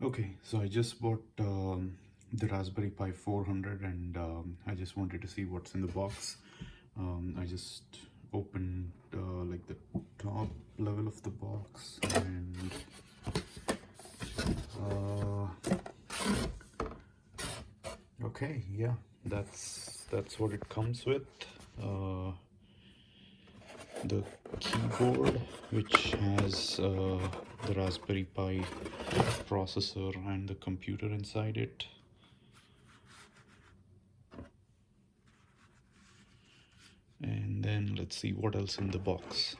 Okay, so I just bought the Raspberry Pi 400 and I just wanted to see what's in the box. I just opened like the top level of the box and okay, yeah, that's what it comes with. The keyboard, which has the Raspberry Pi processor and the computer inside it. And then let's see what else in the box.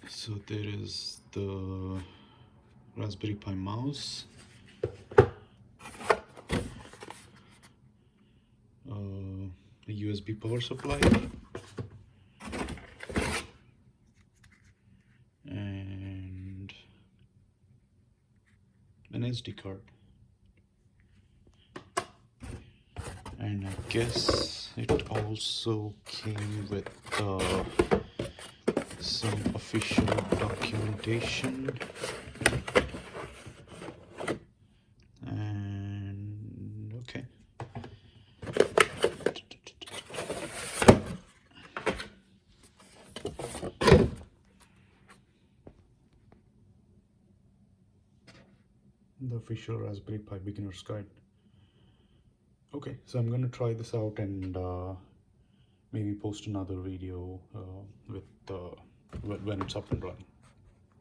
So there is the Raspberry Pi mouse, a USB power supply, and an SD card. And I guess it also came with some official documentation. And okay. The official Raspberry Pi beginner's guide. Okay, so I'm gonna try this out and maybe post another video with when it's up and running.